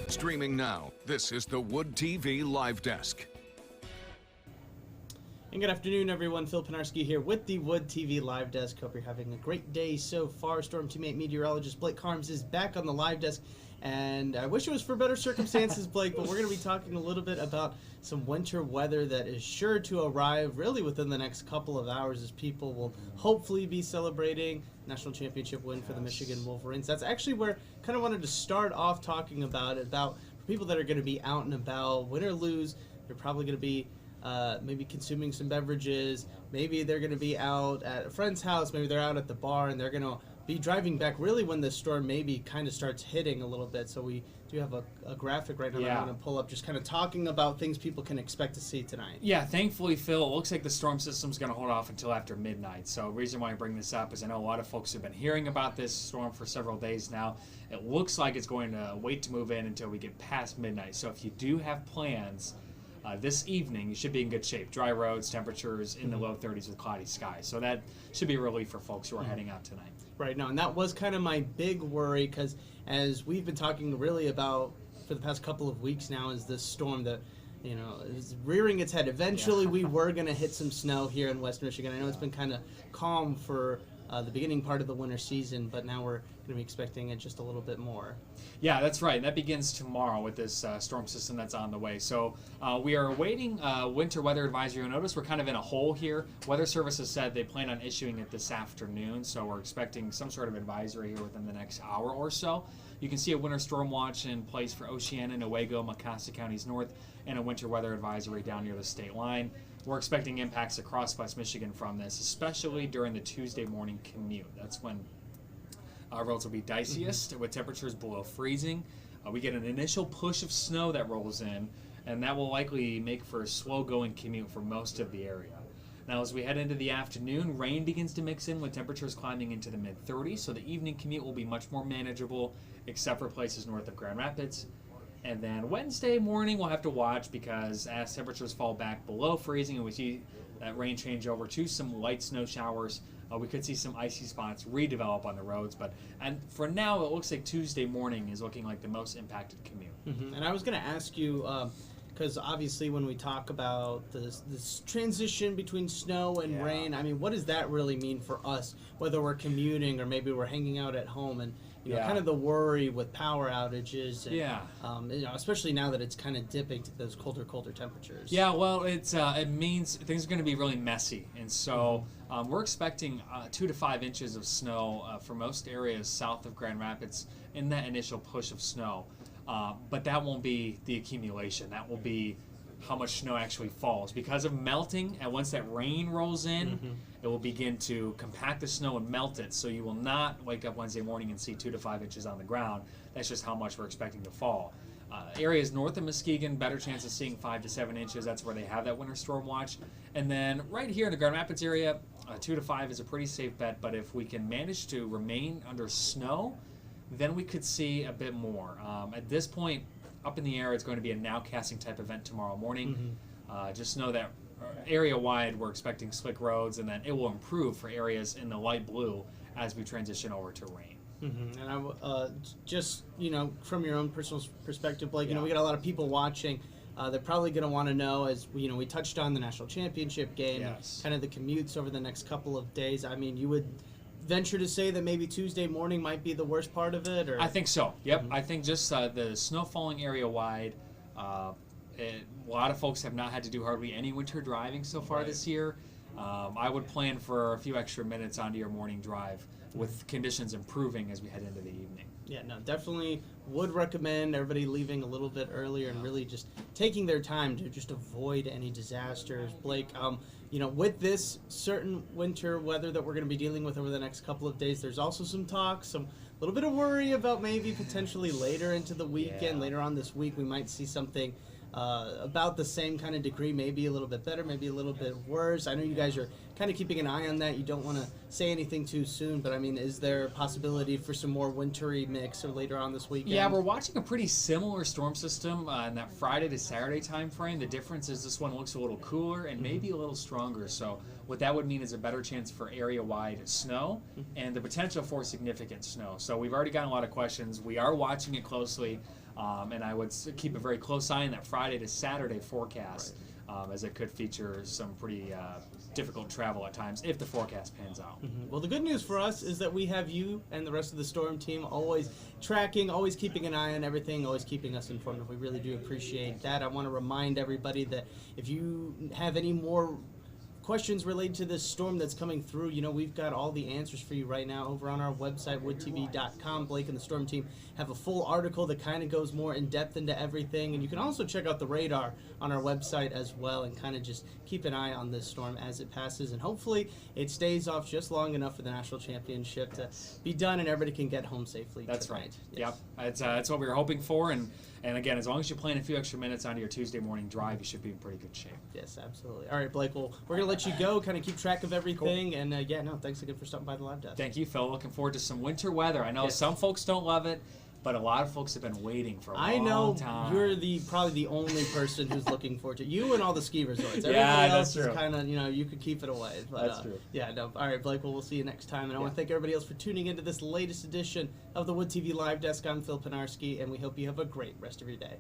Streaming now, this is the Wood TV Live Desk. And good afternoon, everyone. Phil Penarski here with the Wood TV Live Desk. Hope you're having a great day so far. Storm Teammate meteorologist Blake Carms is back on the live desk, and I wish it was for better circumstances, Blake, but we're going to be talking a little bit about some winter weather that is sure to arrive really within the next couple of hours as people will hopefully be celebrating national championship win for the Michigan Wolverines. That's actually where I kind of wanted to start off talking about for people that are going to be out and about, win or lose. They're probably going to be maybe consuming some beverages. Maybe they're going to be out at a friend's house. Maybe they're out at the bar, and they're going to be driving back really when the storm maybe kind of starts hitting a little bit. So we do have a graphic right now that I'm going to pull up, just kind of talking about things people can expect to see tonight. Yeah, thankfully, Phil, it looks like the storm system's going to hold off until after midnight. So the reason why I bring this up is I know a lot of folks have been hearing about this storm for several days now. It looks like it's going to wait to move in until we get past midnight. So if you do have plans this evening, you should be in good shape. Dry roads, temperatures in the low 30s with cloudy skies. So that should be a relief for folks who are heading out tonight. Right now, and that was kind of my big worry, because as we've been talking really about for the past couple of weeks now, is this storm that is rearing its head. Eventually, we were going to hit some snow here in West Michigan. I know it's been kind of calm for the beginning part of the winter season, but now we're going to be expecting it just a little bit more. Yeah, that's right. And that begins tomorrow with this storm system that's on the way. So we are awaiting winter weather advisory. You'll notice we're kind of in a hole here. Weather Service has said they plan on issuing it this afternoon, so we're expecting some sort of advisory here within the next hour or so. You can see a winter storm watch in place for Oceana, Newaygo, Mecosta counties north, and a winter weather advisory down near the state line. We're expecting impacts across West Michigan from this, especially during the Tuesday morning commute. That's when roads will be diciest with temperatures below freezing. We get an initial push of snow that rolls in, and that will likely make for a slow-going commute for most of the area. Now, as we head into the afternoon, rain begins to mix in with temperatures climbing into the mid-30s, so the evening commute will be much more manageable, except for places north of Grand Rapids. And then Wednesday morning, we'll have to watch, because as temperatures fall back below freezing and we see that rain change over to some light snow showers, we could see some icy spots redevelop on the roads. And for now, it looks like Tuesday morning is looking like the most impacted commute. Mm-hmm. And I was going to ask you, because obviously when we talk about this transition between snow and rain, I mean, what does that really mean for us, whether we're commuting or maybe we're hanging out at home, and kind of the worry with power outages, and, especially now that it's kind of dipping to those colder temperatures. Yeah, well, it means things are going to be really messy, and so we're expecting 2 to 5 inches of snow for most areas south of Grand Rapids in that initial push of snow. But that won't be the accumulation. That will be how much snow actually falls. Because of melting, and once that rain rolls in, it will begin to compact the snow and melt it, so you will not wake up Wednesday morning and see 2 to 5 inches on the ground. That's just how much we're expecting to fall. Areas north of Muskegon, better chance of seeing 5 to 7 inches. That's where they have that winter storm watch. And then right here in the Grand Rapids area, 2 to 5 is a pretty safe bet, but if we can manage to remain under snow, then we could see a bit more. At this point, up in the air, it's going to be a nowcasting type event tomorrow morning. Just know that area-wide, we're expecting slick roads, and then it will improve for areas in the light blue as we transition over to rain. And I just, from your own personal perspective, Blake, we got a lot of people watching. They're probably going to want to know, as we touched on the national championship game, kind of the commutes over the next couple of days. I mean, you would venture to say that maybe Tuesday morning might be the worst part of it? Or? I think so, yep. I think just the snow falling area-wide, a lot of folks have not had to do hardly any winter driving so far this year. I would plan for a few extra minutes onto your morning drive with conditions improving as we head into the evening. Yeah, no, definitely would recommend everybody leaving a little bit earlier and really just taking their time to just avoid any disasters. Blake, with this certain winter weather that we're going to be dealing with over the next couple of days, there's also some talk, some little bit of worry about maybe potentially later into the weekend, later on this week, we might see something about the same kind of degree, maybe a little bit better, maybe a little bit worse. I know you guys are kind of keeping an eye on that. You don't want to say anything too soon, but I mean, is there a possibility for some more wintry mix or later on this weekend? Yeah, we're watching a pretty similar storm system in that Friday to Saturday time frame. The difference is this one looks a little cooler and maybe a little stronger. So what that would mean is a better chance for area-wide snow and the potential for significant snow. So we've already gotten a lot of questions. We are watching it closely. And I would keep a very close eye on that Friday to Saturday forecast, as it could feature some pretty difficult travel at times if the forecast pans out. Well, the good news for us is that we have you and the rest of the Storm team always tracking, always keeping an eye on everything, always keeping us informed. We really do appreciate that. I want to remind everybody that if you have any more questions related to this storm that's coming through, we've got all the answers for you right now over on our website, woodtv.com. Blake and the Storm team have a full article that kind of goes more in depth into everything, and you can also check out the radar on our website as well and kind of just keep an eye on this storm as it passes, and hopefully it stays off just long enough for the national championship to be done and everybody can get home safely. That's tonight. right. Yes. Yep, that's what we were hoping for, and again, as long as you're playing a few extra minutes onto your Tuesday morning drive, you should be in pretty good shape. Yes, absolutely. All right, Blake, well, we're going to let you go, kind of keep track of everything. Cool. And, thanks again for stopping by the live desk. Thank you, Phil. Looking forward to some winter weather. I know some folks don't love it, but a lot of folks have been waiting for a long time. You're probably the only person who's looking forward to it. You and all the ski resorts. Everybody else that's true. Is kind of, you could keep it away. But, that's true. Yeah, no. All right, Blake, well, we'll see you next time. And I want to thank everybody else for tuning into this latest edition of the Wood TV Live Desk. I'm Phil Pinarski, and we hope you have a great rest of your day.